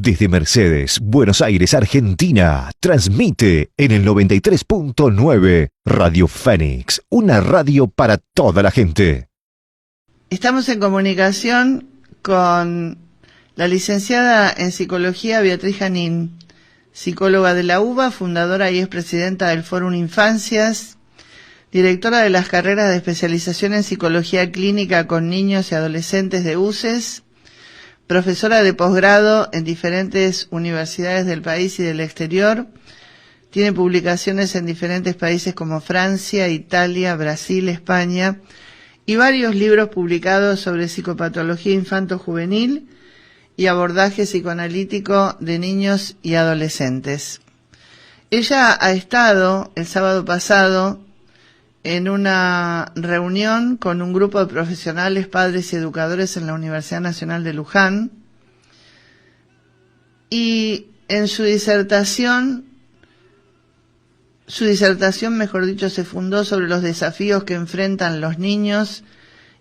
Desde Mercedes, Buenos Aires, Argentina, transmite en el 93.9 Radio Fénix, una radio para toda la gente. Estamos en comunicación con la licenciada en Psicología Beatriz Janín, psicóloga de la UBA, fundadora y expresidenta del Fórum Infancias, directora de las carreras de especialización en Psicología Clínica con niños y adolescentes de UCES, profesora de posgrado en diferentes universidades del país y del exterior. Tiene publicaciones en diferentes países como Francia, Italia, Brasil, España y varios libros publicados sobre psicopatología infanto-juvenil y abordaje psicoanalítico de niños y adolescentes. Ella ha estado el sábado pasado en una reunión con un grupo de profesionales, padres y educadores en la Universidad Nacional de Luján, y en su disertación, mejor dicho, se fundó sobre los desafíos que enfrentan los niños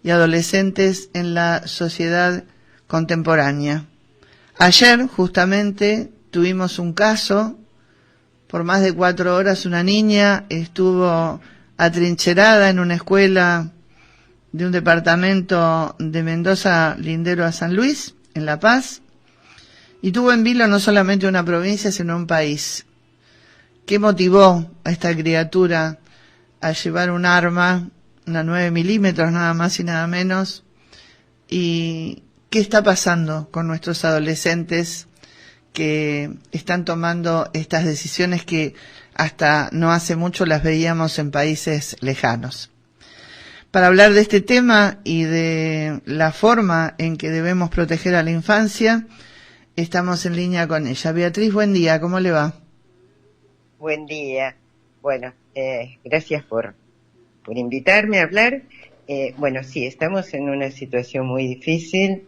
y adolescentes en la sociedad contemporánea. Ayer, justamente, tuvimos un caso. Por más de 4 horas una niña estuvo atrincherada en una escuela de un departamento de Mendoza lindero a San Luis, en La Paz, y tuvo en vilo no solamente una provincia, sino un país. ¿Qué motivó a esta criatura a llevar un arma, una 9 milímetros, nada más y nada menos? ¿Y qué está pasando con nuestros adolescentes que están tomando estas decisiones que hasta no hace mucho las veíamos en países lejanos? Para hablar de este tema y de la forma en que debemos proteger a la infancia, estamos en línea con ella. Beatriz, buen día, ¿cómo le va? Buen día. Bueno, gracias por invitarme a hablar. Bueno, sí, estamos en una situación muy difícil.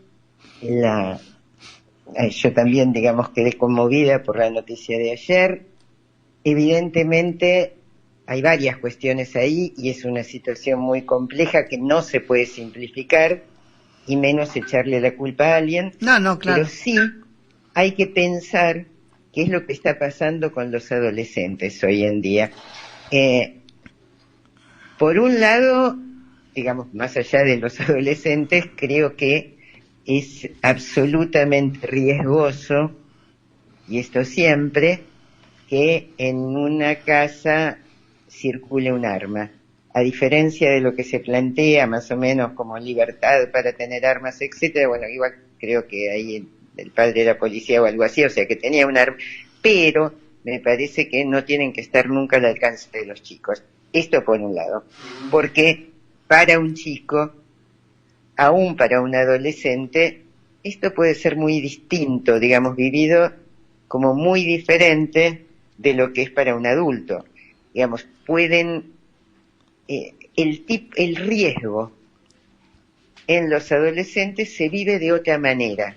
Yo también, digamos, quedé conmovida por la noticia de ayer. Evidentemente hay varias cuestiones ahí y es una situación muy compleja que no se puede simplificar y menos echarle la culpa a alguien. No, claro. Pero sí hay que pensar qué es lo que está pasando con los adolescentes hoy en día. Por un lado, digamos, más allá de los adolescentes, creo que es absolutamente riesgoso, y esto siempre, que en una casa circule un arma. A diferencia de lo que se plantea más o menos como libertad para tener armas, etcétera, bueno, igual creo que ahí el padre era policía o algo así, o sea que tenía un arma, pero me parece que no tienen que estar nunca al alcance de los chicos. Esto por un lado, porque para un chico, aún para un adolescente, esto puede ser muy distinto, digamos, vivido como muy diferente de lo que es para un adulto. Digamos, pueden, el riesgo en los adolescentes se vive de otra manera.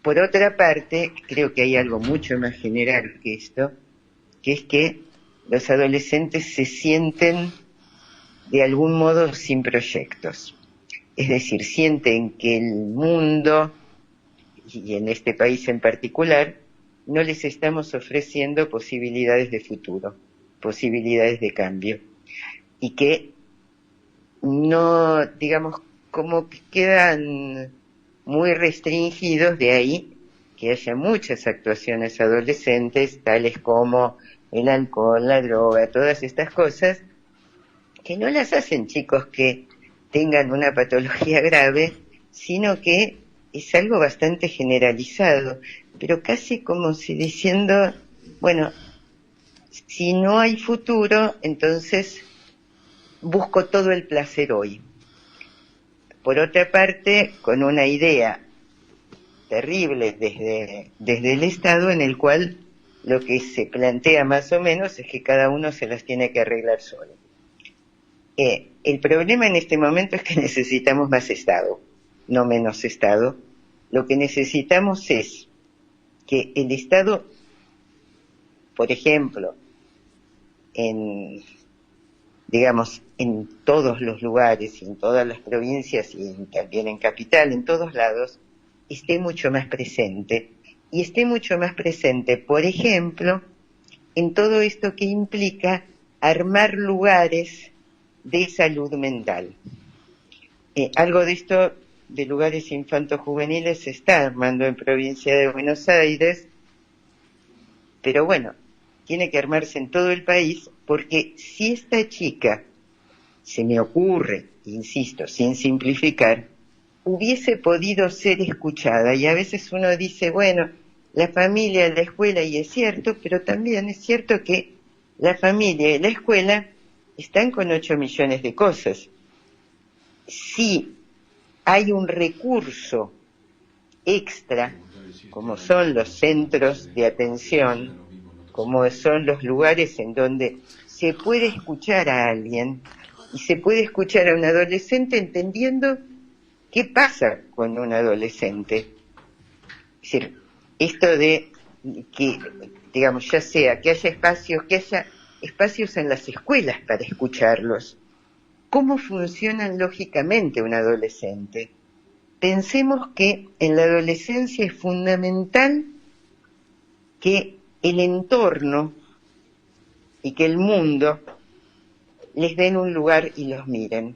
Por otra parte, creo que hay algo mucho más general que esto, que es que los adolescentes se sienten de algún modo sin proyectos. Es decir, sienten que el mundo, y en este país en particular, no les estamos ofreciendo posibilidades de futuro, posibilidades de cambio, y que no, digamos, como que quedan muy restringidos, de ahí que haya muchas actuaciones adolescentes, tales como el alcohol, la droga, todas estas cosas, que no las hacen chicos que tengan una patología grave, sino que es algo bastante generalizado, pero casi como si diciendo, bueno, si no hay futuro, entonces busco todo el placer hoy. Por otra parte, con una idea terrible desde el Estado, en el cual lo que se plantea más o menos es que cada uno se las tiene que arreglar solo. El problema en este momento es que necesitamos más Estado, no menos Estado. Lo que necesitamos es que el Estado, por ejemplo, digamos, en todos los lugares, y en todas las provincias y también en Capital, en todos lados, esté mucho más presente. Y esté mucho más presente, por ejemplo, en todo esto que implica armar lugares de salud mental. Algo de esto, de lugares infanto-juveniles, se está armando en provincia de Buenos Aires, pero bueno, tiene que armarse en todo el país, porque si esta chica, se me ocurre, insisto, sin simplificar, hubiese podido ser escuchada, y a veces uno dice, bueno, la familia, la escuela, y es cierto, pero también es cierto que la familia y la escuela están con 8 millones de cosas. Si hay un recurso extra, como son los centros de atención, como son los lugares en donde se puede escuchar a alguien, y se puede escuchar a un adolescente entendiendo qué pasa con un adolescente. Es decir, esto de que, digamos, ya sea que haya espacios en las escuelas para escucharlos. ¿Cómo funcionan lógicamente un adolescente? Pensemos que en la adolescencia es fundamental que el entorno y que el mundo les den un lugar y los miren.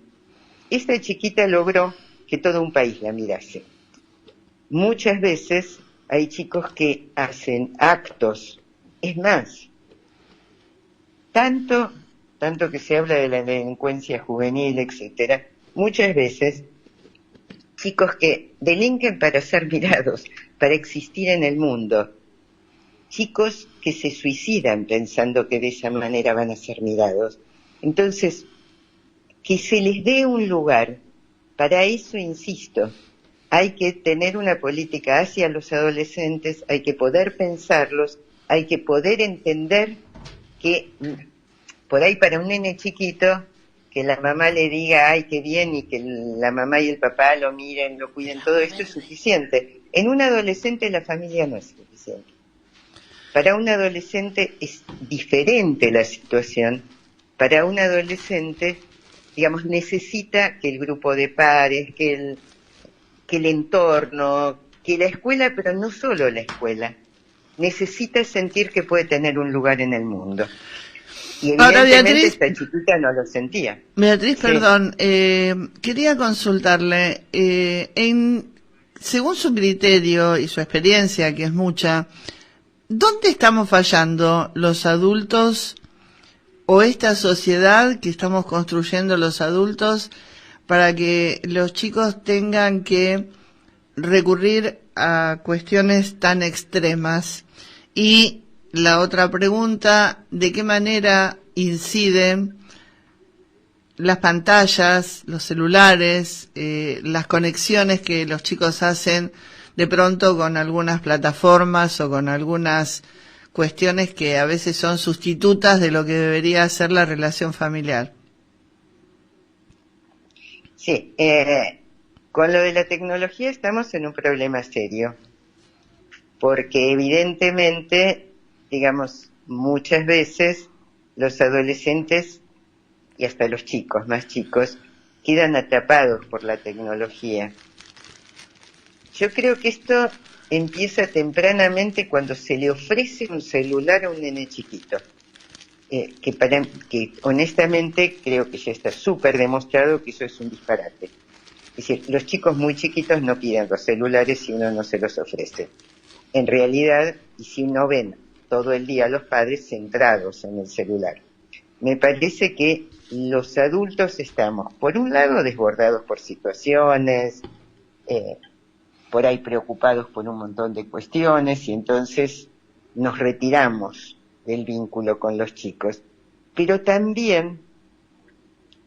Esta chiquita logró que todo un país la mirase. Muchas veces hay chicos que hacen actos, es más, tanto que se habla de la delincuencia juvenil, etcétera, muchas veces chicos que delinquen para ser mirados, para existir en el mundo, chicos que se suicidan pensando que de esa manera van a ser mirados. Entonces, que se les dé un lugar, para eso insisto, hay que tener una política hacia los adolescentes, hay que poder pensarlos, hay que poder entender que por ahí para un nene chiquito, que la mamá le diga, ay, qué bien, y que la mamá y el papá lo miren, lo cuiden, todo esto es suficiente. En un adolescente la familia no es suficiente. Para un adolescente es diferente la situación. Para un adolescente, digamos, necesita que el grupo de pares, que el entorno, que la escuela, pero no solo la escuela, necesita sentir que puede tener un lugar en el mundo. Y ahora, evidentemente Beatriz, esta chiquita no lo sentía. Beatriz, Sí. perdón, quería consultarle, según su criterio y su experiencia, que es mucha, ¿dónde estamos fallando los adultos o esta sociedad que estamos construyendo los adultos para que los chicos tengan que recurrir a cuestiones tan extremas? Y la otra pregunta, ¿de qué manera inciden las pantallas, los celulares, las conexiones que los chicos hacen de pronto con algunas plataformas o con algunas cuestiones que a veces son sustitutas de lo que debería ser la relación familiar? Sí, con lo de la tecnología estamos en un problema serio, porque evidentemente, digamos, muchas veces los adolescentes y hasta los chicos, más chicos, quedan atrapados por la tecnología. Yo creo que esto empieza tempranamente cuando se le ofrece un celular a un nene chiquito, que honestamente creo que ya está súper demostrado que eso es un disparate. Es decir, los chicos muy chiquitos no piden los celulares si uno no se los ofrece. En realidad, y si uno ven todo el día a los padres centrados en el celular, me parece que los adultos estamos, por un lado, desbordados por situaciones, por ahí preocupados por un montón de cuestiones, y entonces nos retiramos del vínculo con los chicos. Pero también,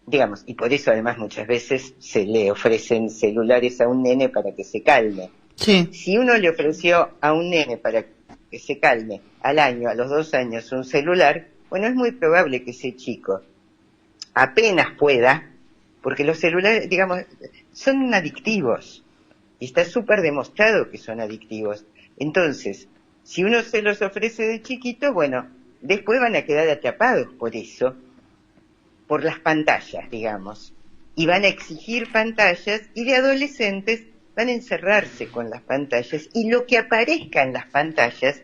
digamos, y por eso además muchas veces se le ofrecen celulares a un nene para que se calme. Sí. Si uno le ofreció a un nene para que se calme al año, a los 2 años, un celular, bueno, es muy probable que ese chico apenas pueda, porque los celulares, digamos, son adictivos, y está súper demostrado que son adictivos. Entonces, si uno se los ofrece de chiquito, bueno, después van a quedar atrapados por eso, por las pantallas, digamos, y van a exigir pantallas, y de adolescentes van a encerrarse con las pantallas y lo que aparezca en las pantallas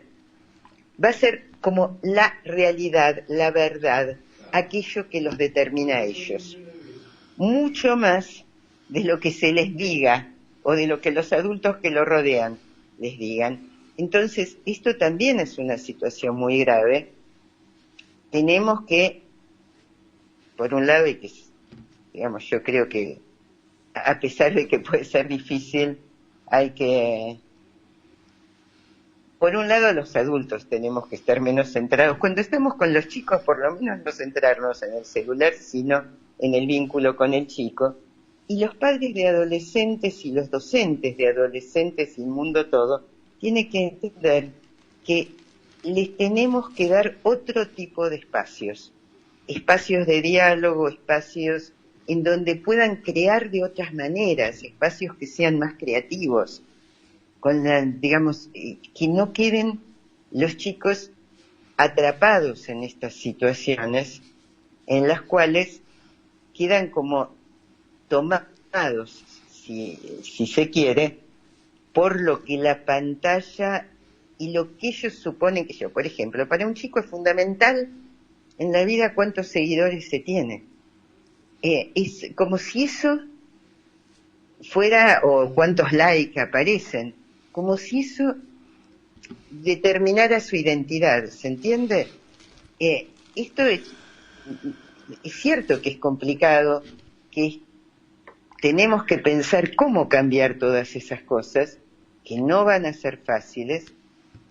va a ser como la realidad, la verdad, aquello que los determina a ellos. Mucho más de lo que se les diga o de lo que los adultos que lo rodean les digan. Entonces, esto también es una situación muy grave. Tenemos que, por un lado, y que, digamos, yo creo que a pesar de que puede ser difícil, hay que, por un lado, los adultos tenemos que estar menos centrados. Cuando estamos con los chicos, por lo menos no centrarnos en el celular, sino en el vínculo con el chico. Y los padres de adolescentes y los docentes de adolescentes y el mundo todo tienen que entender que les tenemos que dar otro tipo de espacios de diálogo, espacios en donde puedan crear de otras maneras, espacios que sean más creativos, con digamos, que no queden los chicos atrapados en estas situaciones en las cuales quedan como tomados, si se quiere, por lo que la pantalla y lo que ellos suponen que yo. Por ejemplo, para un chico es fundamental en la vida cuántos seguidores se tiene. Es como si eso fuera, o cuántos likes aparecen, como si eso determinara su identidad, ¿se entiende? Esto es cierto que es complicado, que tenemos que pensar cómo cambiar todas esas cosas, que no van a ser fáciles,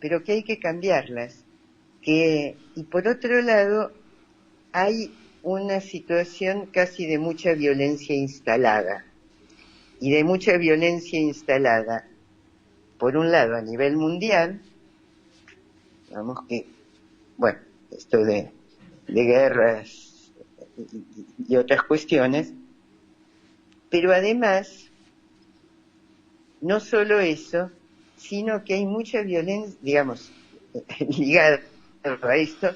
pero que hay que cambiarlas. Y por otro lado, hay una situación casi de mucha violencia instalada. Y de mucha violencia instalada, por un lado, a nivel mundial, digamos que, bueno, esto de guerras y otras cuestiones, pero además, no solo eso, sino que hay mucha violencia, digamos, ligada a esto, en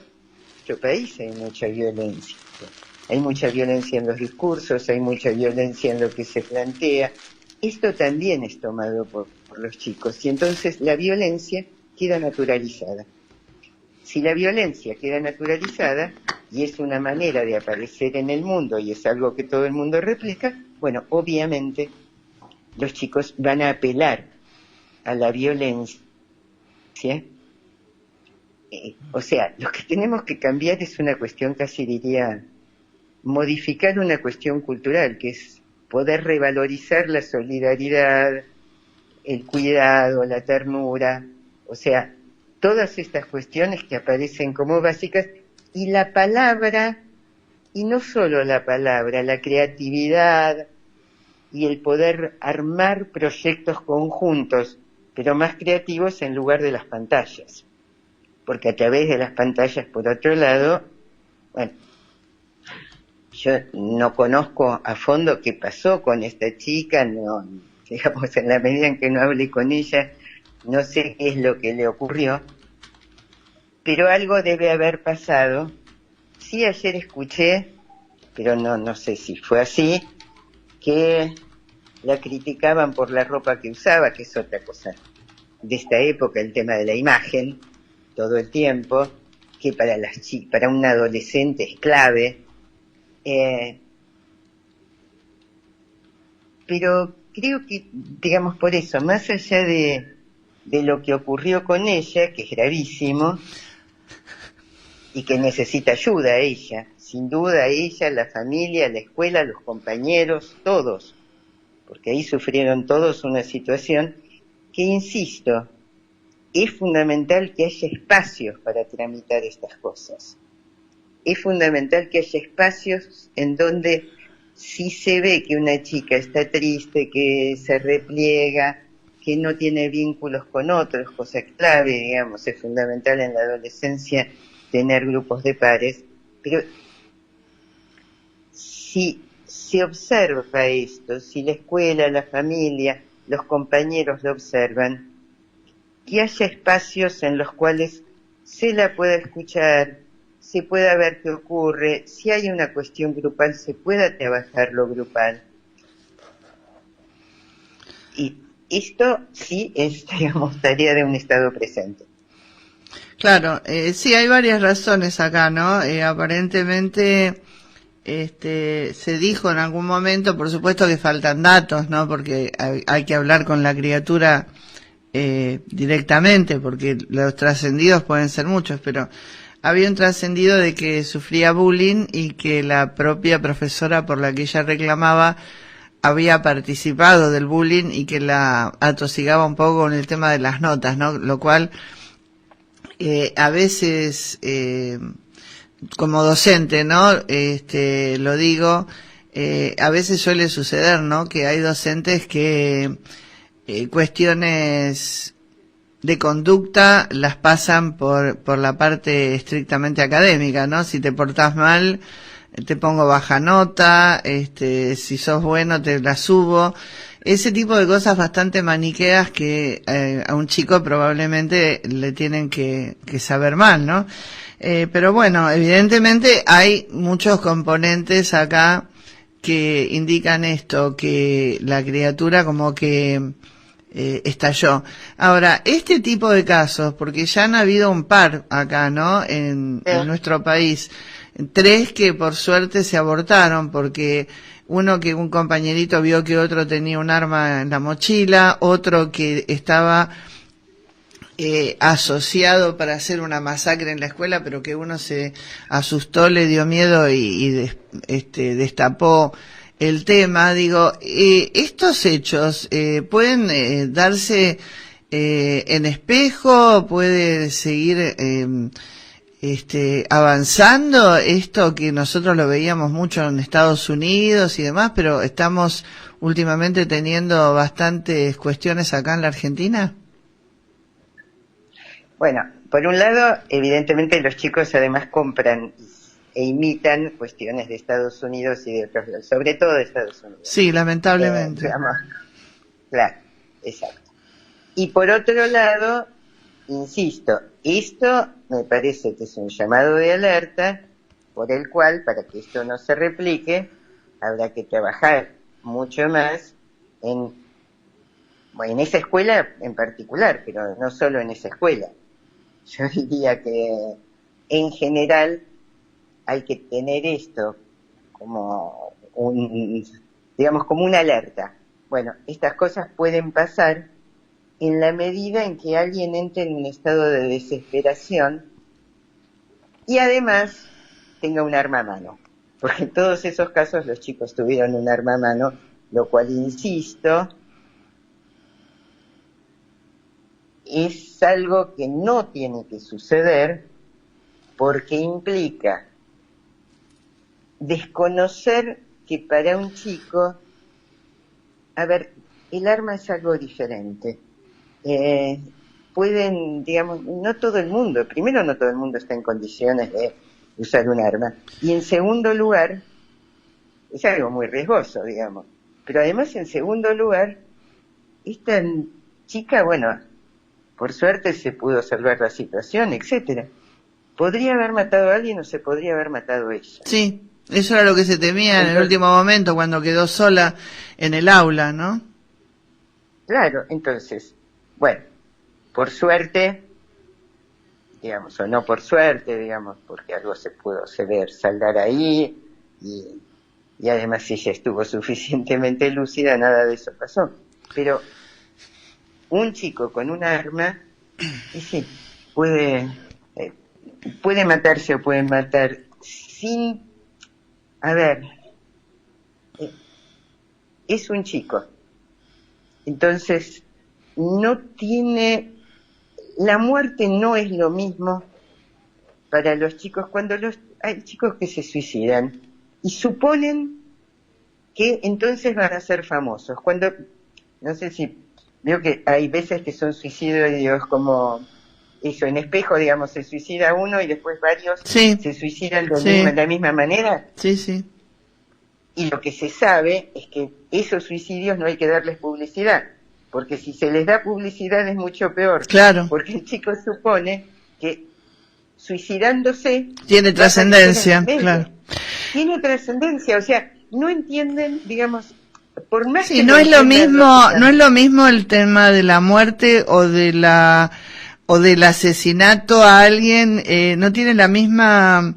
nuestro país hay mucha violencia. Hay mucha violencia en los discursos, hay mucha violencia en lo que se plantea. Esto también es tomado por los chicos y entonces la violencia queda naturalizada. Si la violencia queda naturalizada y es una manera de aparecer en el mundo y es algo que todo el mundo replica, bueno, obviamente los chicos van a apelar a la violencia. O sea, lo que tenemos que cambiar es una cuestión, casi diría, modificar una cuestión cultural, que es poder revalorizar la solidaridad, el cuidado, la ternura, o sea, todas estas cuestiones que aparecen como básicas, y la palabra, y no solo la palabra, la creatividad y el poder armar proyectos conjuntos, pero más creativos en lugar de las pantallas. Porque a través de las pantallas, por otro lado, bueno, yo no conozco a fondo qué pasó con esta chica, no, digamos, en la medida en que no hablé con ella, no sé qué es lo que le ocurrió, pero algo debe haber pasado. Sí, ayer escuché, pero no sé si fue así, que la criticaban por la ropa que usaba, que es otra cosa de esta época, el tema de la imagen, todo el tiempo, que para un adolescente es clave. Pero creo que, digamos, por eso, más allá de lo que ocurrió con ella, que es gravísimo, y que necesita ayuda a ella, sin duda ella, la familia, la escuela, los compañeros, todos, porque ahí sufrieron todos una situación que, insisto, es fundamental que haya espacios para tramitar estas cosas. Es fundamental que haya espacios en donde, si se ve que una chica está triste, que se repliega, que no tiene vínculos con otros, cosa clave, digamos, es fundamental en la adolescencia tener grupos de pares, pero si se observa esto, si la escuela, la familia, los compañeros lo observan, que haya espacios en los cuales se la pueda escuchar, se pueda ver qué ocurre, si hay una cuestión grupal, se pueda trabajar lo grupal. Y esto sí es, digamos, tarea de un Estado presente. Claro, sí, hay varias razones acá, ¿no? Aparentemente, se dijo en algún momento, por supuesto que faltan datos, ¿no? Porque hay que hablar con la criatura directamente, porque los trascendidos pueden ser muchos, pero había un trascendido de que sufría bullying y que la propia profesora por la que ella reclamaba había participado del bullying y que la atosigaba un poco con el tema de las notas, ¿no? Lo cual a veces, como docente, ¿no? Lo digo, a veces suele suceder, ¿no? Que hay docentes que cuestiones de conducta las pasan por la parte estrictamente académica, ¿no? Si te portás mal, te pongo baja nota, si sos bueno te la subo. Ese tipo de cosas bastante maniqueas que a un chico probablemente le tienen que saber mal, ¿no? Pero bueno, evidentemente hay muchos componentes acá que indican esto, que la criatura como que estalló. Ahora, este tipo de casos, porque ya han habido un par acá, ¿no? En nuestro país, 3 que por suerte se abortaron, porque uno que un compañerito vio que otro tenía un arma en la mochila, otro que estaba asociado para hacer una masacre en la escuela, pero que uno se asustó, le dio miedo y destapó el tema. Digo, estos hechos pueden darse en espejo, puede seguir avanzando esto que nosotros lo veíamos mucho en Estados Unidos y demás, pero estamos últimamente teniendo bastantes cuestiones acá en la Argentina. Bueno, por un lado, evidentemente los chicos además compran e imitan cuestiones de Estados Unidos y de otros lados, sobre todo de Estados Unidos. Sí, lamentablemente. Claro, exacto. Y por otro lado, insisto, esto me parece que es un llamado de alerta por el cual, para que esto no se replique, habrá que trabajar mucho más en esa escuela en particular, pero no solo en esa escuela. Yo diría que en general hay que tener esto como como una alerta. Bueno, estas cosas pueden pasar en la medida en que alguien entre en un estado de desesperación y además tenga un arma a mano. Porque en todos esos casos los chicos tuvieron un arma a mano, lo cual, insisto, es algo que no tiene que suceder porque implica desconocer que para un chico, el arma es algo diferente. Pueden, digamos, no todo el mundo está en condiciones de usar un arma. Y en segundo lugar, es algo muy riesgoso, digamos. Pero además, en segundo lugar, esta chica, por suerte se pudo salvar la situación, etcétera. ¿Podría haber matado a alguien o se podría haber matado ella? Sí, eso era lo que se temía en el último momento cuando quedó sola en el aula, ¿no? Claro, entonces, por suerte, digamos, o no por suerte, digamos, porque algo se pudo saldar ahí y además si ella estuvo suficientemente lúcida, nada de eso pasó. Pero un chico con un arma, y sí, puede matarse o puede matar sin... es un chico. Entonces, la muerte no es lo mismo para los chicos cuando hay chicos que se suicidan y suponen que entonces van a ser famosos. Cuando, no sé si, veo que hay veces que son suicidios como eso, en espejo, digamos, se suicida uno y después varios se suicidan de la misma manera. Sí, sí. Y lo que se sabe es que esos suicidios no hay que darles publicidad, porque si se les da publicidad es mucho peor. Claro. Porque el chico supone que suicidándose... Tiene trascendencia, claro. Tiene trascendencia, o sea, no entienden, digamos, por más Sí, que no lo es lo entiendan mismo, los no es lo mismo el tema de la muerte o del asesinato a alguien, no tiene la misma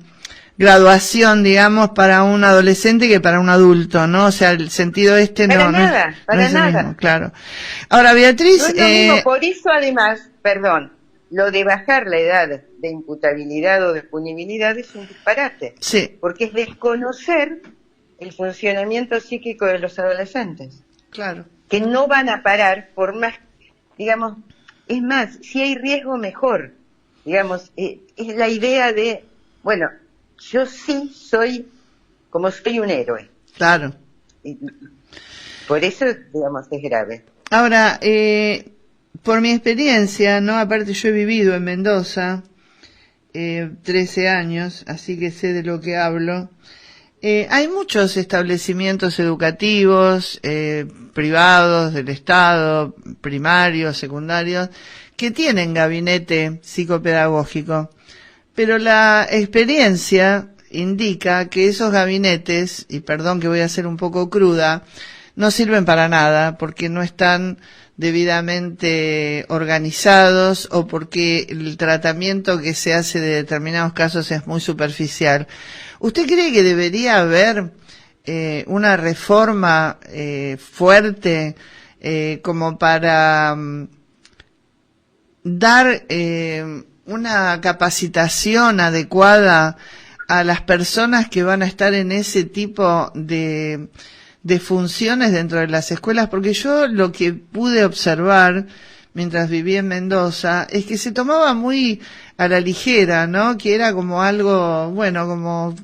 graduación, digamos, para un adolescente que para un adulto, ¿no? O sea, el sentido para no es, nada, no para es el nada. mismo, claro. Ahora, No Beatriz, es lo mismo, por eso además, perdón, lo de bajar la edad de imputabilidad o de punibilidad es un disparate, sí, porque es desconocer el funcionamiento psíquico de los adolescentes, claro, que no van a parar por más, digamos, es más, si hay riesgo mejor, digamos, es la idea de, bueno, yo sí soy, como soy un héroe, claro. y por eso, digamos, es grave. Ahora, por mi experiencia, ¿no? Aparte yo he vivido en Mendoza, 13 años, así que sé de lo que hablo. Hay muchos establecimientos educativos, privados, del Estado, primarios, secundarios, que tienen gabinete psicopedagógico, pero la experiencia indica que esos gabinetes, y perdón que voy a ser un poco cruda, no sirven para nada porque no están debidamente organizados o porque el tratamiento que se hace de determinados casos es muy superficial. ¿Usted cree que debería haber una reforma fuerte como para dar una capacitación adecuada a las personas que van a estar en ese tipo de funciones dentro de las escuelas? Porque yo lo que pude observar mientras vivía en Mendoza es que se tomaba muy a la ligera, ¿no? Que era como algo, bueno,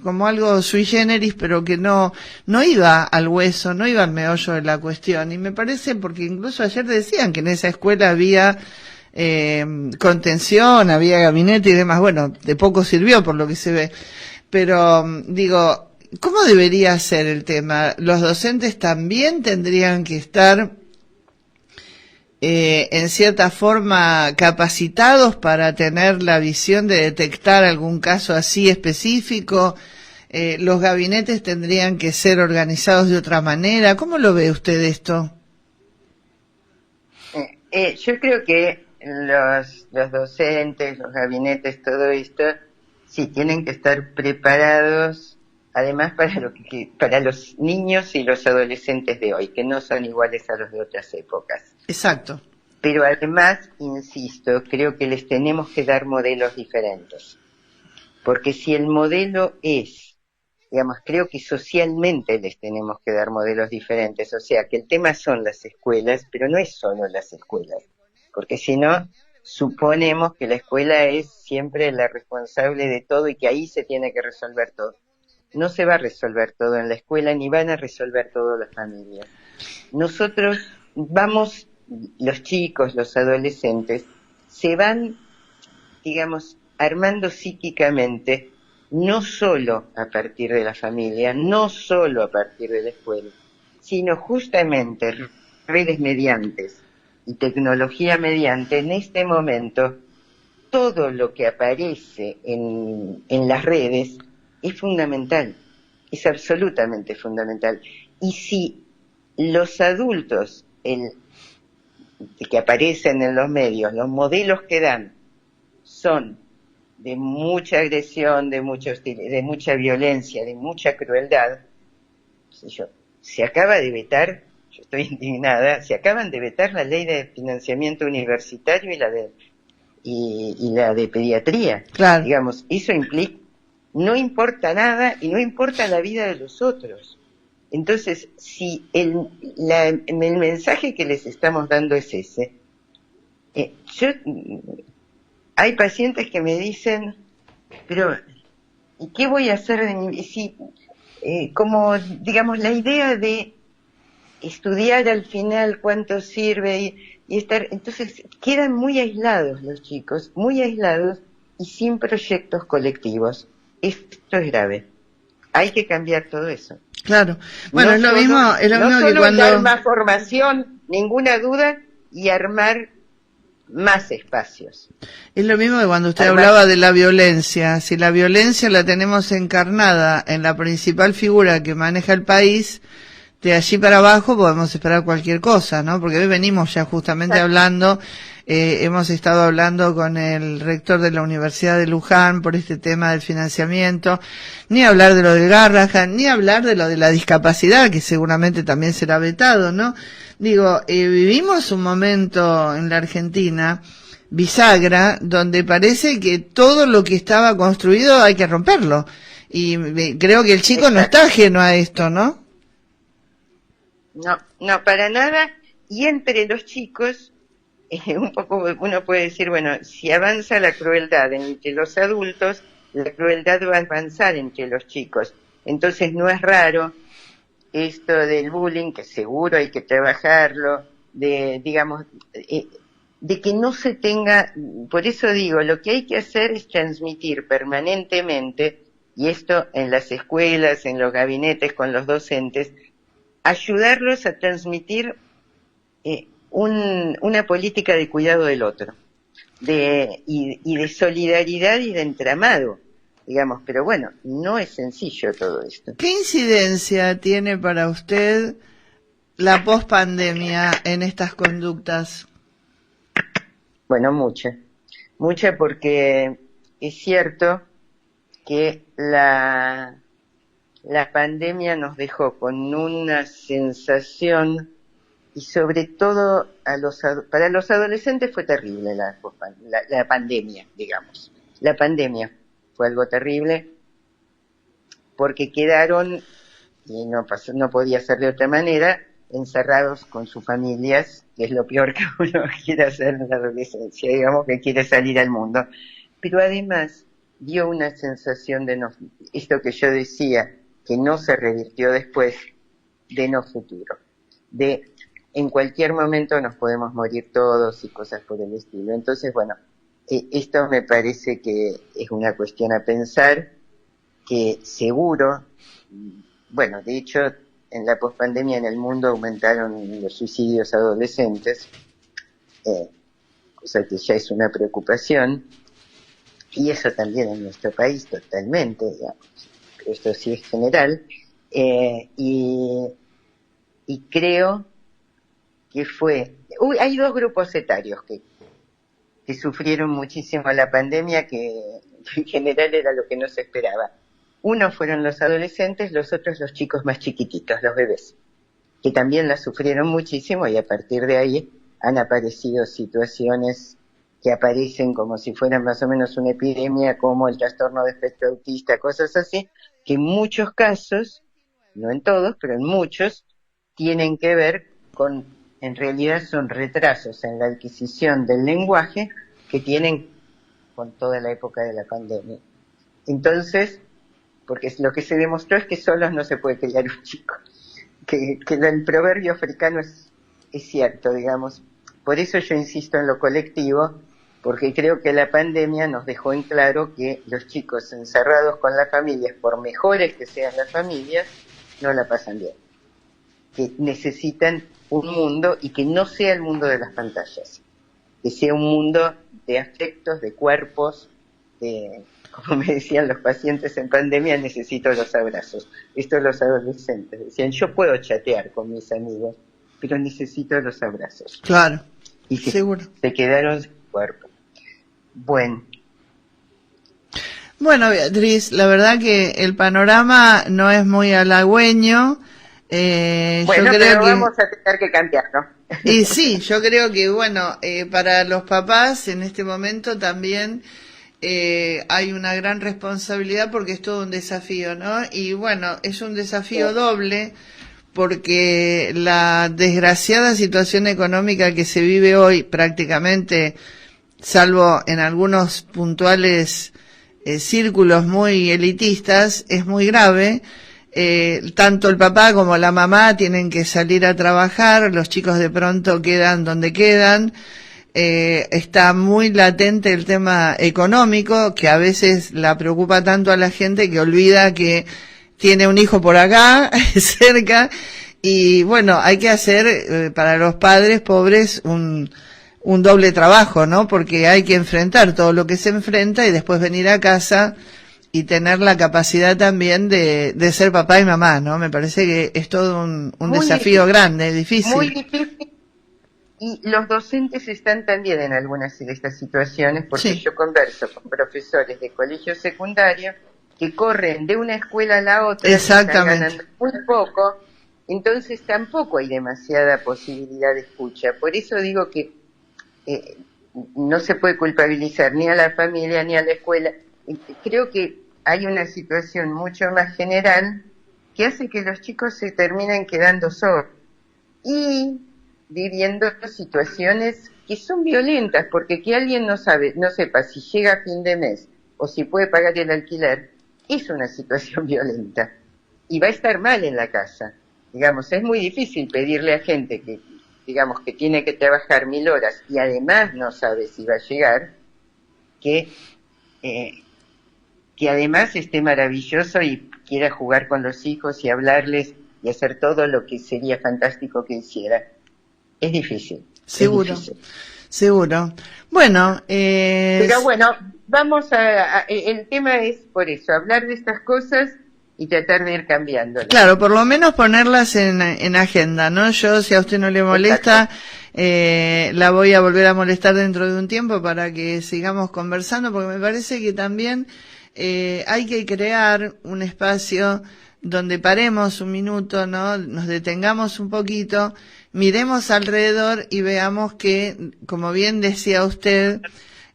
como algo sui generis, pero que no iba al hueso, no iba al meollo de la cuestión. Y me parece, porque incluso ayer decían que en esa escuela había contención, había gabinete y demás. Bueno, de poco sirvió por lo que se ve. Pero digo, ¿cómo debería ser el tema? ¿Los docentes también tendrían que estar en cierta forma capacitados para tener la visión de detectar algún caso así específico? ¿Los gabinetes tendrían que ser organizados de otra manera? ¿Cómo lo ve usted esto? Yo creo que los docentes, los gabinetes, todo esto, sí tienen que estar preparados, además para los niños y los adolescentes de hoy, que no son iguales a los de otras épocas. Exacto. Pero además, insisto, creo que les tenemos que dar modelos diferentes. Porque si el modelo es, digamos, creo que socialmente les tenemos que dar modelos diferentes. O sea, que el tema son las escuelas, pero no es solo las escuelas. Porque si no, suponemos que la escuela es siempre la responsable de todo y que ahí se tiene que resolver todo. No se va a resolver todo en la escuela, ni van a resolver todo las familias. Nosotros vamos, los chicos, los adolescentes, se van, digamos, armando psíquicamente, no solo a partir de la familia, no solo a partir de la escuela, sino justamente redes mediantes y tecnología mediante. En este momento, todo lo que aparece en las redes es fundamental, es absolutamente fundamental. Y si los adultos que aparecen en los medios, los modelos que dan son de mucha agresión, de mucha violencia, de mucha crueldad, se acaba de vetar, yo estoy indignada, se acaban de vetar la ley de financiamiento universitario y la de pediatría. Claro. Digamos, eso implica, no importa nada y no importa la vida de los otros. Entonces, si el mensaje que les estamos dando es ese, hay pacientes que me dicen, pero ¿y qué voy a hacer de mi si como digamos la idea de estudiar al final cuánto sirve y estar, entonces quedan muy aislados los chicos, muy aislados y sin proyectos colectivos. Esto es grave. Hay que cambiar todo eso. Claro. Bueno, no es lo mismo no que solo cuando dar más formación, ninguna duda, y armar más espacios. es lo mismo que cuando usted Además, hablaba de la violencia. Si la violencia la tenemos encarnada en la principal figura que maneja el país, de allí para abajo podemos esperar cualquier cosa, ¿no? Porque hoy venimos ya justamente hablando, hemos estado hablando con el rector de la Universidad de Luján por este tema del financiamiento, ni hablar de lo del Garrahan, ni hablar de lo de la discapacidad, que seguramente también será vetado, ¿no? Digo, vivimos un momento en la Argentina, bisagra, donde parece que todo lo que estaba construido hay que romperlo. Y creo que el chico no está ajeno a esto, ¿no? No, no, para nada. Y entre los chicos, un poco uno puede decir, bueno, si avanza la crueldad entre los adultos, la crueldad va a avanzar entre los chicos. Entonces no es raro esto del bullying, que seguro hay que trabajarlo, de, digamos, de que no se tenga, por eso digo, lo que hay que hacer es transmitir permanentemente, y esto en las escuelas, en los gabinetes, con los docentes, ayudarlos a transmitir una política de cuidado del otro, y de solidaridad y de entramado, digamos, pero bueno, no es sencillo todo esto. ¿Qué incidencia tiene para usted la pospandemia en estas conductas? Bueno, mucha porque es cierto que la pandemia nos dejó con una sensación, y sobre todo para los adolescentes fue terrible la pandemia, digamos. La pandemia fue algo terrible porque quedaron, y no podía ser de otra manera, encerrados con sus familias, que es lo peor que uno quiere hacer en la adolescencia, digamos, que quiere salir al mundo. Pero además dio una sensación de no, esto que yo decía, que no se revirtió después, de no futuro, de en cualquier momento nos podemos morir todos y cosas por el estilo. Entonces, bueno, esto me parece que es una cuestión a pensar, que seguro, bueno, de hecho, en la pospandemia en el mundo aumentaron los suicidios adolescentes, cosa que ya es una preocupación, y eso también en nuestro país totalmente, digamos, pero esto sí es general, y creo que hay dos grupos etarios que sufrieron muchísimo la pandemia, que en general era lo que no se esperaba. Uno fueron los adolescentes, los otros los chicos más chiquititos, los bebés, que también la sufrieron muchísimo, y a partir de ahí han aparecido situaciones que aparecen como si fueran más o menos una epidemia, como el trastorno de espectro autista, cosas así, que en muchos casos, no en todos, pero en muchos, tienen que ver con, en realidad son retrasos en la adquisición del lenguaje que tienen con toda la época de la pandemia. Entonces, porque lo que se demostró es que solos no se puede criar un chico, que el proverbio africano es cierto, digamos. Por eso yo insisto en lo colectivo, porque creo que la pandemia nos dejó en claro que los chicos encerrados con las familias, por mejores que sean las familias, no la pasan bien, que necesitan un mundo, y que no sea el mundo de las pantallas, que sea un mundo de afectos, de cuerpos, como me decían los pacientes en pandemia, necesito los abrazos. Esto los adolescentes decían, yo puedo chatear con mis amigos, pero necesito los abrazos. Claro, y seguro. Se quedaron sin cuerpo. Bueno, Beatriz, la verdad que el panorama no es muy halagüeño. Bueno, yo creo pero que vamos a tener que cambiarlo. Y sí, yo creo que, para los papás en este momento también hay una gran responsabilidad, porque es todo un desafío, ¿no? Y es un desafío doble, porque la desgraciada situación económica que se vive hoy, prácticamente, salvo en algunos puntuales círculos muy elitistas, es muy grave. Tanto el papá como la mamá tienen que salir a trabajar, los chicos de pronto quedan donde quedan, está muy latente el tema económico, que a veces la preocupa tanto a la gente que olvida que tiene un hijo por acá, cerca, y hay que hacer para los padres pobres un doble trabajo, ¿no? Porque hay que enfrentar todo lo que se enfrenta y después venir a casa y tener la capacidad también de ser papá y mamá, ¿no? Me parece que es todo un desafío grande, difícil. Muy difícil. Y los docentes están también en algunas de estas situaciones, porque yo converso con profesores de colegio secundario que corren de una escuela a la otra, exactamente, están ganando muy poco, entonces tampoco hay demasiada posibilidad de escucha. Por eso digo que no se puede culpabilizar ni a la familia ni a la escuela. Creo que hay una situación mucho más general que hace que los chicos se terminen quedando solos y viviendo situaciones que son violentas, porque que alguien no sepa si llega a fin de mes o si puede pagar el alquiler, es una situación violenta y va a estar mal en la casa. Digamos, es muy difícil pedirle a gente que, digamos, que tiene que trabajar 1000 horas y además no sabe si va a llegar, que además esté maravilloso y quiera jugar con los hijos y hablarles y hacer todo lo que sería fantástico que hiciera. Es difícil. Seguro, es difícil. Seguro. Bueno, pero bueno, vamos el tema es por eso, hablar de estas cosas y tratar de ir cambiándolas. Claro, por lo menos ponerlas en agenda, ¿no? Yo, si a usted no le molesta, la voy a volver a molestar dentro de un tiempo para que sigamos conversando, porque me parece que también hay que crear un espacio donde paremos un minuto, ¿no? Nos detengamos un poquito, miremos alrededor y veamos que, como bien decía usted,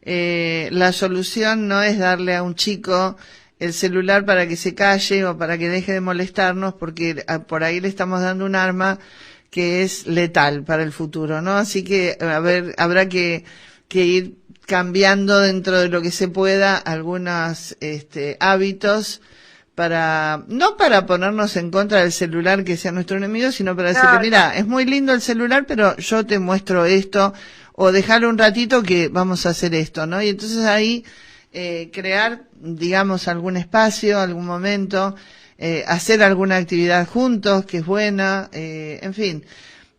la solución no es darle a un chico el celular para que se calle o para que deje de molestarnos, porque por ahí le estamos dando un arma que es letal para el futuro, ¿no? Así que, habrá que ir cambiando dentro de lo que se pueda algunos hábitos no para ponernos en contra del celular que sea nuestro enemigo, sino para decirle, mira, es muy lindo el celular, pero yo te muestro esto, o dejarlo un ratito que vamos a hacer esto, ¿no? Y entonces ahí crear, digamos, algún espacio, algún momento, hacer alguna actividad juntos que es buena, en fin,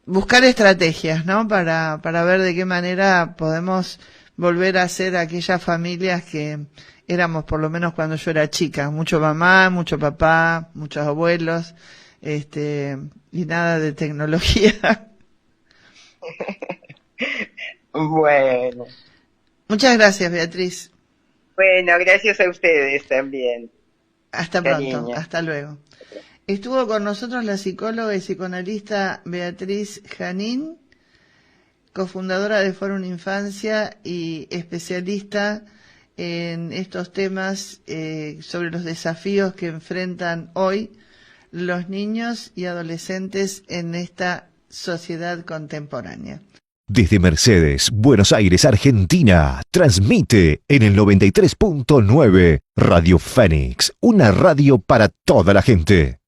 buscar estrategias, ¿no? Para ver de qué manera podemos volver a ser aquellas familias que éramos, por lo menos cuando yo era chica, mucho mamá, mucho papá, muchos abuelos, y nada de tecnología. Bueno. Muchas gracias, Beatriz. Bueno, gracias a ustedes también. Hasta pronto, hasta luego. Estuvo con nosotros la psicóloga y psicoanalista Beatriz Janín, cofundadora de Fórum Infancia y especialista en estos temas sobre los desafíos que enfrentan hoy los niños y adolescentes en esta sociedad contemporánea. Desde Mercedes, Buenos Aires, Argentina, transmite en el 93.9 Radio Fénix, una radio para toda la gente.